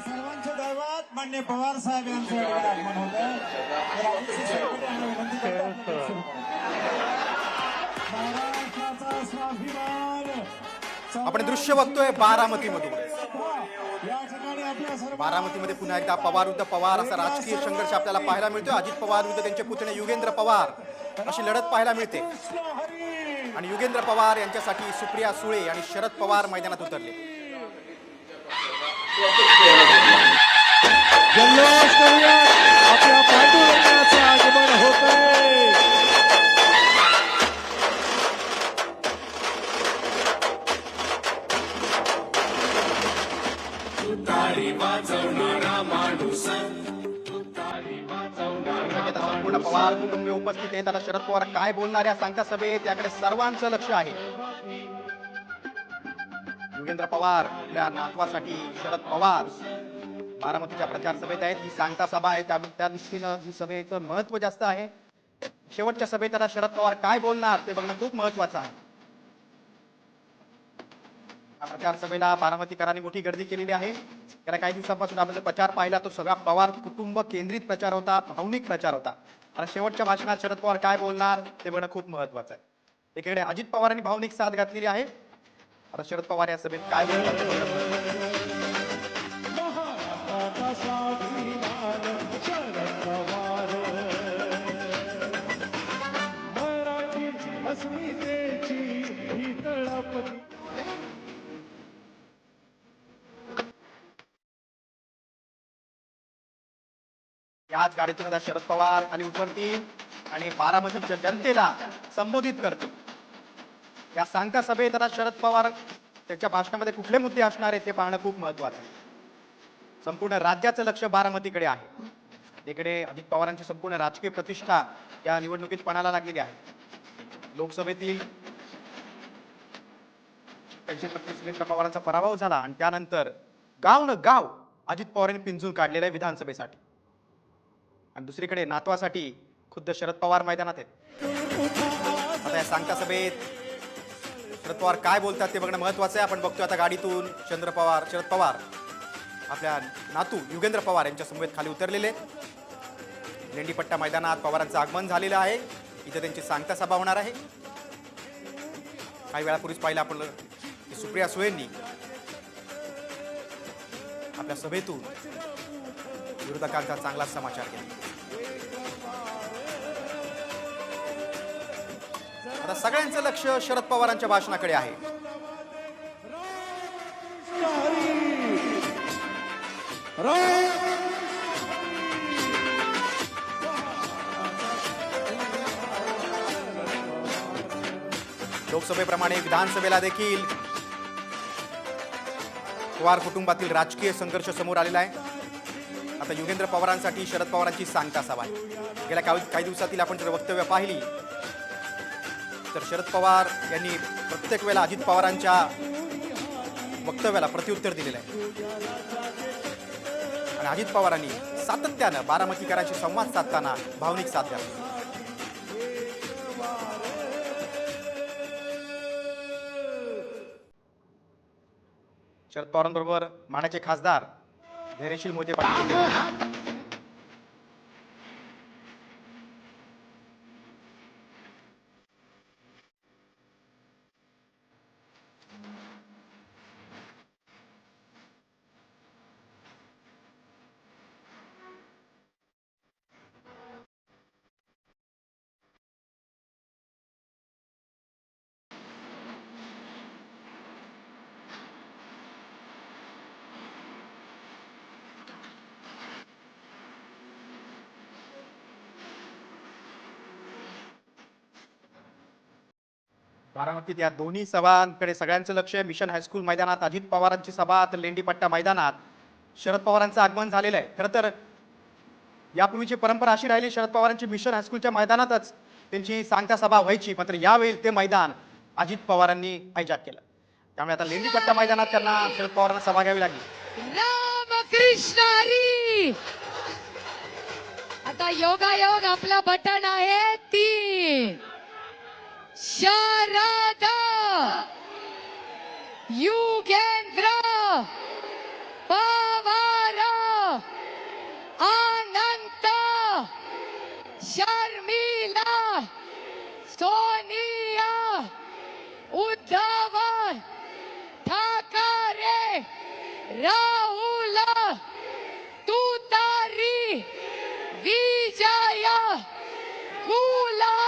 सर्वांच्या दैवत मान्य पवार साहेब यांचं आगमन होतं. महाराष्ट्राचा स्वाभिमान आपण दृश्य बघतोय बारामतीमधून. या ठिकाणी आपल्या सर्व बारामतीमध्ये पुन्हा एकदा पवार विरुद्ध पवार असा राजकीय संघर्ष आपल्याला पाहायला मिळतोय. अजित पवार विरुद्ध त्यांचे पुतणे युगेंद्र पवार अशी लढत पाहायला मिळते. आणि युगेंद्र पवार यांच्यासाठी सुप्रिया सुळे आणि शरद पवार मैदानात उतरले. जल्लोष करूया. आपल्या पांडुरंगाचं आगमन होतंय. संपूर्ण पवार कुटुंबीय उपस्थित आहेत. आता शरद पवार काय बोलणार या सांगता सभेत याकडे सर्वांचं लक्ष आहे. युगेंद्र पवार या नातवासाठी शरद पवार बारामतीच्या प्रचार सभेत आहेत. ही सांगता सभा आहे त्या दृष्टीनं ही सभेचं महत्व जास्त आहे. शेवटच्या सभेत आता शरद पवार काय बोलणार ते बघणं खूप महत्वाचं आहे. प्रचार सभेला बारामतीकरांनी मोठी गर्दी केलेली आहे. गेल्या काही दिवसांपासून आपण प्रचार पाहिला तो सगळा पवार कुटुंब केंद्रित प्रचार होता, भावनिक प्रचार होता. आणि शेवटच्या भाषणात शरद पवार काय बोलणार ते बघणं खूप महत्वाचं आहे. एकीकडे अजित पवारांनी भावनिक साथ घातलेली आहे. आता शरद पवार या सभेत काय बोलतात ते बघणं याच गाडीतून आता शरद पवार आणि उतरतील आणि बारामतीच्या जनतेला संबोधित करतील. या सांगता सभेत आता शरद पवार त्यांच्या भाषणामध्ये कुठले मुद्दे असणार आहेत ते पाहणं खूप महत्वाचं आहे. संपूर्ण राज्याचं लक्ष बारामतीकडे आहे. इकडे अजित पवारांची संपूर्ण राजकीय प्रतिष्ठा या निवडणुकीत पणाला लागलेली आहे. लोकसभेतील 35 पवारांचा पराभव झाला आणि त्यानंतर गाव न गाव अजित पवारांनी पिंजून काढलेलं आहे विधानसभेसाठी. आणि दुसरीकडे नातवासाठी खुद्द शरद पवार मैदानात आहेत. आता या सांगता सभेत शरद पवार काय बोलतात ते बघणं महत्वाचं आहे. आपण बघतोय आता गाडीतून शरद पवार आपल्या नातू युगेंद्र पवार यांच्या समवेत खाली उतरलेले. लेंडीपट्टा मैदानात पवारांचं आगमन झालेलं आहे. इथे त्यांची सांगता सभा होणार आहे. काही वेळापूर्वीच पाहिलं आपण सुप्रिया सुळेंनी आपल्या सभेतून विरोधकांचा चांगलाच समाचार केला. आता सगळ्यांचं लक्ष शरद पवारांच्या भाषणाकडे आहे. लोकसभेप्रमाणे विधानसभेला देखील पवार कुटुंबातील राजकीय संघर्ष समोर आलेला आहे. आता युगेंद्र पवारांसाठी शरद पवारांची सांगता सभा आहे. गेल्या काही दिवसातील आपण जर वक्तव्य पाहिली तर शरद पवार यांनी प्रत्येक वेळेला अजित पवारांच्या वक्तव्याला प्रत्युत्तर दिलेलं आहे. आणि अजित पवारांनी सातत्यानं बारामतीकरांशी संवाद साधताना भावनिक साथ घातली. शरद पवारांबरोबर मानाचे खासदार धैर्यशील मोहिते पाटील. बारामतीत या दोन्ही सभांकडे सगळ्यांचं लक्ष आहे. मिशन हायस्कूल मैदानात अजित पवारांची सभा, तर लेंडीपट्टा मैदानात शरद पवारांचं आगमन झालेलं आहे. खरं तर यापूर्वीची परंपरा अशी राहिली, शरद पवारांची मिशन हायस्कूलच्या मैदानातच त्यांची सांगता सभा व्हायची, मात्र यावेळी ते मैदान अजित पवारांनी हायजॅक केलं. त्यामुळे आता लेंडीपट्टा मैदानात त्यांना शरद पवारांना सभा घ्यावी लागली. रामकृष्ण हरी. आता योगायोग आपला बटन आहे 3. शरद युगेंद्र पवार शर्मिला, सोनिया, उद्धव ठाकरे, राहुल तुतारी, विजय गुलाल.